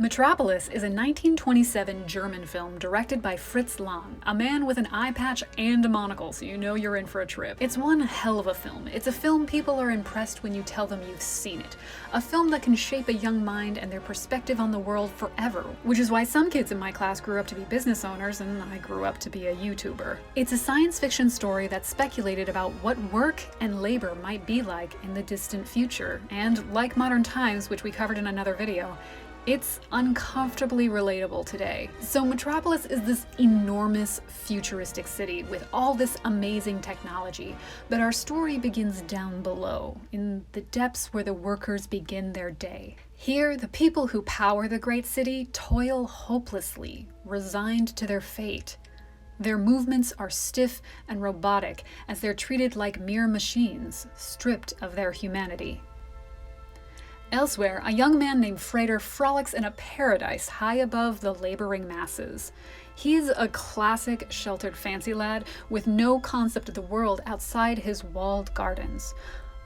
Metropolis is a 1927 German film directed by Fritz Lang, a man with an eye patch and a monocle, so you know you're in for a trip. It's one hell of a film. It's a film people are impressed when you tell them you've seen it. A film that can shape a young mind and their perspective on the world forever, which is why some kids in my class grew up to be business owners and I grew up to be a YouTuber. It's a science fiction story that speculated about what work and labor might be like in the distant future, and like modern times, which we covered in another video, it's uncomfortably relatable today. So Metropolis is this enormous futuristic city with all this amazing technology, but our story begins down below, in the depths where the workers begin their day. Here, the people who power the great city toil hopelessly, resigned to their fate. Their movements are stiff and robotic as they're treated like mere machines, stripped of their humanity. Elsewhere, a young man named Frater frolics in a paradise high above the laboring masses. He's a classic sheltered fancy lad with no concept of the world outside his walled gardens.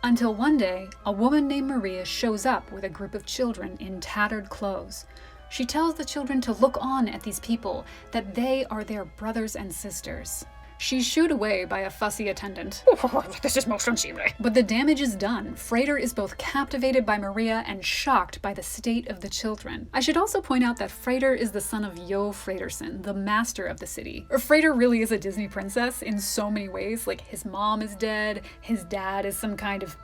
Until one day, a woman named Maria shows up with a group of children in tattered clothes. She tells the children to look on at these people, that they are their brothers and sisters. She's shooed away by a fussy attendant. Oh, this is most unseemly. But the damage is done. Frater is both captivated by Maria and shocked by the state of the children. I should also point out that Frater is the son of Jo Fraterson, the master of the city. Frater really is a Disney princess in so many ways. Like, his mom is dead, his dad is some kind of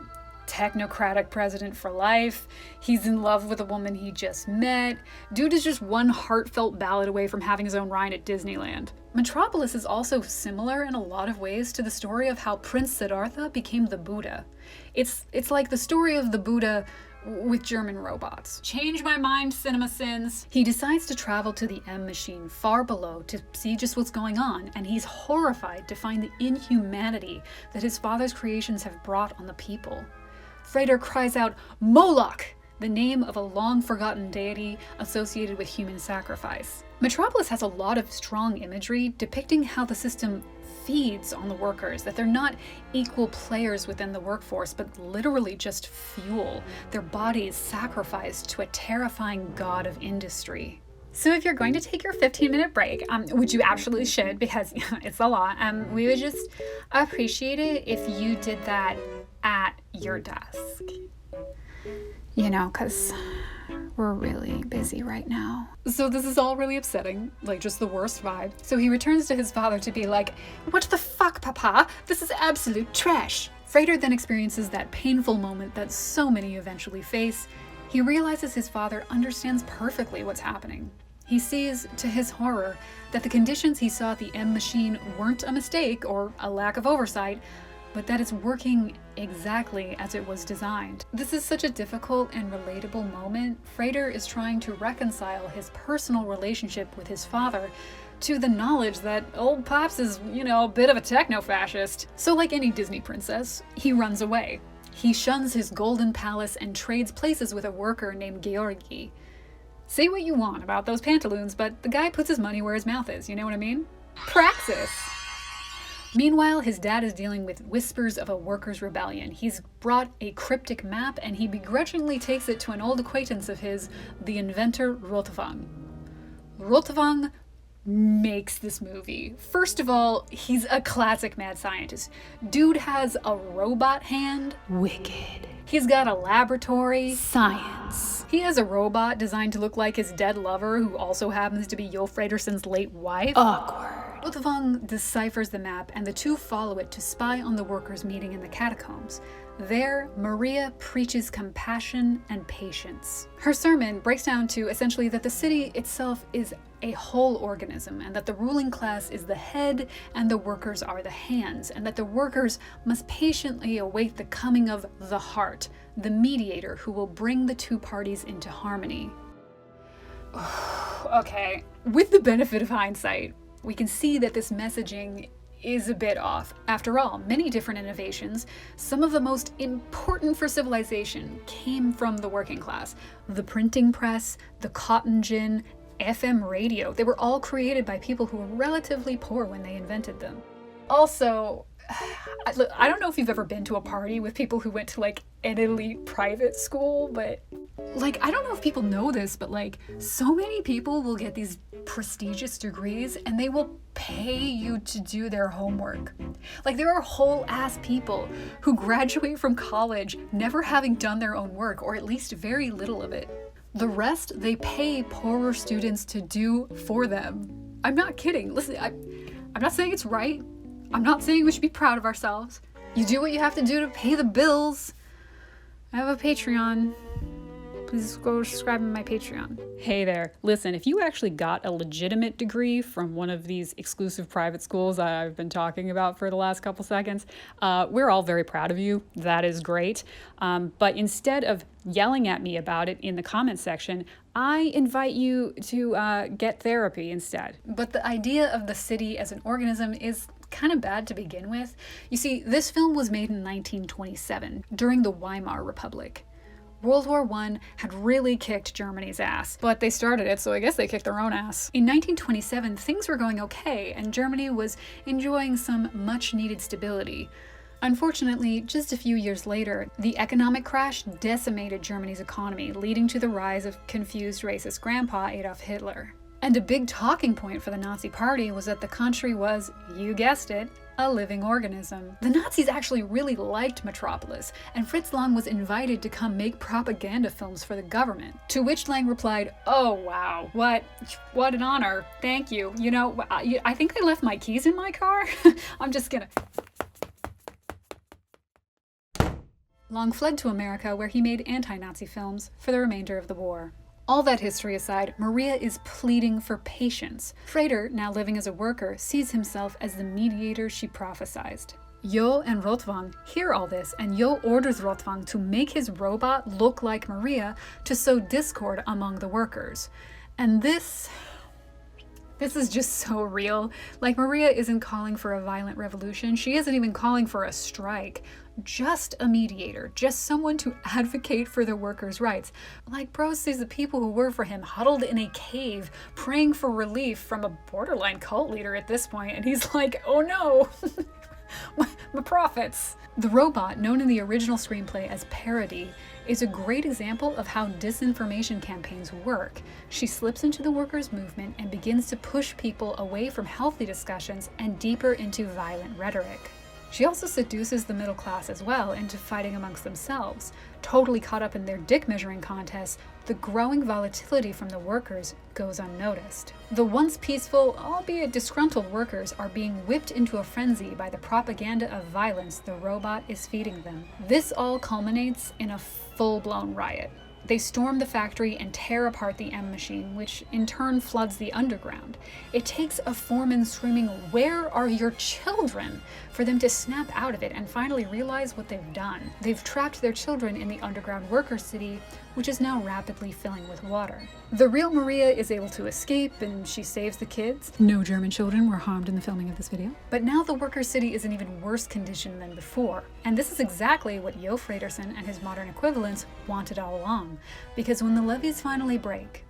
technocratic president for life, he's in love with a woman he just met. Dude is just one heartfelt ballad away from having his own ride at Disneyland. Metropolis is also similar in a lot of ways to the story of how Prince Siddhartha became the Buddha. It's like the story of the Buddha with German robots. Change my mind, cinema sins. He decides to travel to the M machine far below to see just what's going on, and he's horrified to find the inhumanity that his father's creations have brought on the people. Frater cries out, "Moloch!" the name of a long-forgotten deity associated with human sacrifice. Metropolis has a lot of strong imagery depicting how the system feeds on the workers, that they're not equal players within the workforce, but literally just fuel, their bodies sacrificed to a terrifying god of industry. So if you're going to take your 15-minute break, which you absolutely should because it's a lot, we would just appreciate it if you did that at your desk. You know, because we're really busy right now. So this is all really upsetting, like just the worst vibe. So he returns to his father to be like, "What the fuck, Papa? This is absolute trash." Frater then experiences that painful moment that so many eventually face. He realizes his father understands perfectly what's happening. He sees, to his horror, that the conditions he saw at the M machine weren't a mistake or a lack of oversight, but that it's working exactly as it was designed. This is such a difficult and relatable moment. Frater is trying to reconcile his personal relationship with his father to the knowledge that old Pops is, a bit of a techno-fascist. So like any Disney princess, he runs away. He shuns his golden palace and trades places with a worker named Georgi. Say what you want about those pantaloons, but the guy puts his money where his mouth is, you know what I mean? Praxis! Meanwhile, his dad is dealing with whispers of a workers' rebellion. He's brought a cryptic map, and he begrudgingly takes it to an old acquaintance of his, the inventor Rotvang. Rotvang makes this movie. First of all, he's a classic mad scientist. Dude has a robot hand. Wicked. He's got a laboratory. Science. He has a robot designed to look like his dead lover, who also happens to be Jo Fraterson's late wife. Awkward. Rotvang deciphers the map, and the two follow it to spy on the workers meeting in the catacombs. There, Maria preaches compassion and patience. Her sermon breaks down to essentially that the city itself is a whole organism, and that the ruling class is the head and the workers are the hands, and that the workers must patiently await the coming of the heart, the mediator who will bring the two parties into harmony. Okay, with the benefit of hindsight, we can see that this messaging is a bit off. After all, many different innovations, some of the most important for civilization, came from the working class. The printing press, the cotton gin, FM radio, they were all created by people who were relatively poor when they invented them. Also, I don't know if you've ever been to a party with people who went to like an elite private school, but Like, I don't know if people know this, but like, so many people will get these prestigious degrees and they will pay you to do their homework. Like, there are whole ass people who graduate from college never having done their own work, or at least very little of it. The rest they pay poorer students to do for them. I'm not kidding. Listen, I'm not saying it's right. I'm not saying we should be proud of ourselves. You do what you have to do to pay the bills. I have a Patreon. Please go subscribe to my Patreon. Hey there. Listen, if you actually got a legitimate degree from one of these exclusive private schools I've been talking about for the last couple seconds, we're all very proud of you. That is great. But instead of yelling at me about it in the comments section, I invite you to get therapy instead. But the idea of the city as an organism is kind of bad to begin with. You see, this film was made in 1927, during the Weimar Republic. World War I had really kicked Germany's ass, but they started it, so I guess they kicked their own ass. In 1927, things were going okay, and Germany was enjoying some much-needed stability. Unfortunately, just a few years later, the economic crash decimated Germany's economy, leading to the rise of confused racist grandpa Adolf Hitler. And a big talking point for the Nazi Party was that the country was, you guessed it, a living organism. The Nazis actually really liked Metropolis, and Fritz Lang was invited to come make propaganda films for the government. To which Lang replied, "Oh wow, what an honor, thank you. You know, I think I left my keys in my car." I'm just gonna... Lang fled to America, where he made anti-Nazi films for the remainder of the war. All that history aside, Maria is pleading for patience. Freder, now living as a worker, sees himself as the mediator she prophesized. Jo and Rotwang hear all this, and Jo orders Rotwang to make his robot look like Maria to sow discord among the workers. And this is just so real. Like, Maria isn't calling for a violent revolution. She isn't even calling for a strike. Just a mediator, just someone to advocate for the workers' rights. Like, bro sees the people who work for him huddled in a cave, praying for relief from a borderline cult leader at this point, and he's like, oh no, my profits. The robot, known in the original screenplay as Parody, is a great example of how disinformation campaigns work. She slips into the workers' movement and begins to push people away from healthy discussions and deeper into violent rhetoric. She also seduces the middle class as well into fighting amongst themselves. Totally caught up in their dick measuring contests, the growing volatility from the workers goes unnoticed. The once peaceful, albeit disgruntled workers are being whipped into a frenzy by the propaganda of violence the robot is feeding them. This all culminates in a full-blown riot. They storm the factory and tear apart the M machine, which in turn floods the underground. It takes a foreman screaming, "Where are your children?" for them to snap out of it and finally realize what they've done. They've trapped their children in the underground worker city, which is now rapidly filling with water. The real Maria is able to escape, and she saves the kids. No German children were harmed in the filming of this video. But now the worker city is in even worse condition than before. And this is exactly what Jo Fredersen and his modern equivalents wanted all along. Because when the levees finally break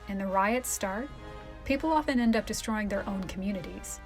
and the riots start, people often end up destroying their own communities,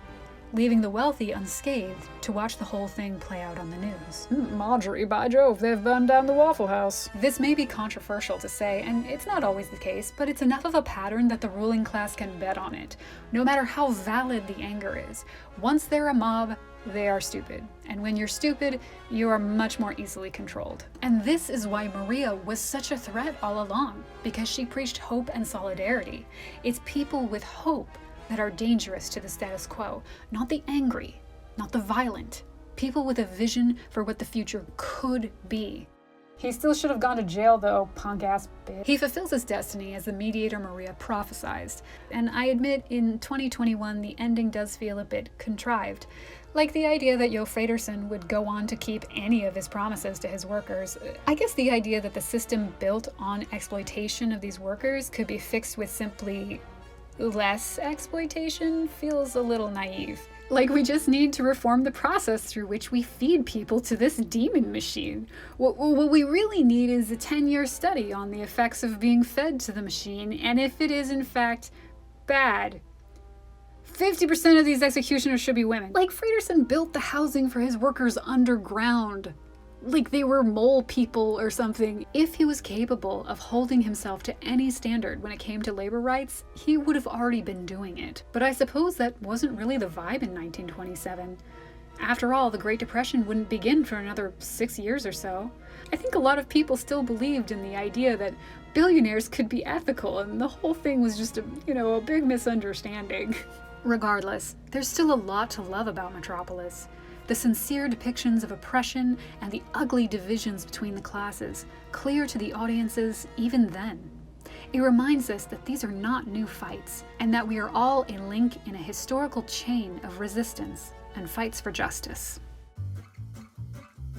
leaving the wealthy unscathed to watch the whole thing play out on the news. Marjorie, by Jove, they've burned down the Waffle House. This may be controversial to say, and it's not always the case, but it's enough of a pattern that the ruling class can bet on it, no matter how valid the anger is. Once they're a mob, they are stupid. And when you're stupid, you are much more easily controlled. And this is why Maria was such a threat all along, because she preached hope and solidarity. It's people with hope that are dangerous to the status quo, not the angry, not the violent. People with a vision for what the future could be. He still should have gone to jail though, punk-ass bitch. He fulfills his destiny as the mediator Maria prophesized. And I admit, in 2021, the ending does feel a bit contrived. Like the idea that Jo Fredersen would go on to keep any of his promises to his workers. I guess the idea that the system built on exploitation of these workers could be fixed with simply less exploitation feels a little naive. Like, we just need to reform the process through which we feed people to this demon machine. What we really need is a 10-year study on the effects of being fed to the machine, and if it is in fact bad. 50% of these executioners should be women. Like, Fredersen built the housing for his workers underground. like they were mole people or something. If he was capable of holding himself to any standard when it came to labor rights, he would have already been doing it. But I suppose that wasn't really the vibe in 1927. After all, the Great Depression wouldn't begin for another 6 years or so. I think a lot of people still believed in the idea that billionaires could be ethical, and the whole thing was just a big misunderstanding. Regardless, there's still a lot to love about Metropolis. The sincere depictions of oppression and the ugly divisions between the classes, clear to the audiences even then. It reminds us that these are not new fights, and that we are all a link in a historical chain of resistance and fights for justice.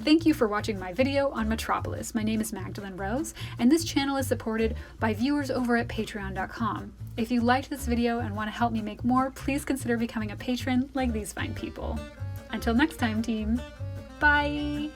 Thank you for watching my video on Metropolis. My name is Magdalen Rose, and this channel is supported by viewers over at patreon.com. If you liked this video and want to help me make more, please consider becoming a patron like these fine people. Until next time, team. Bye!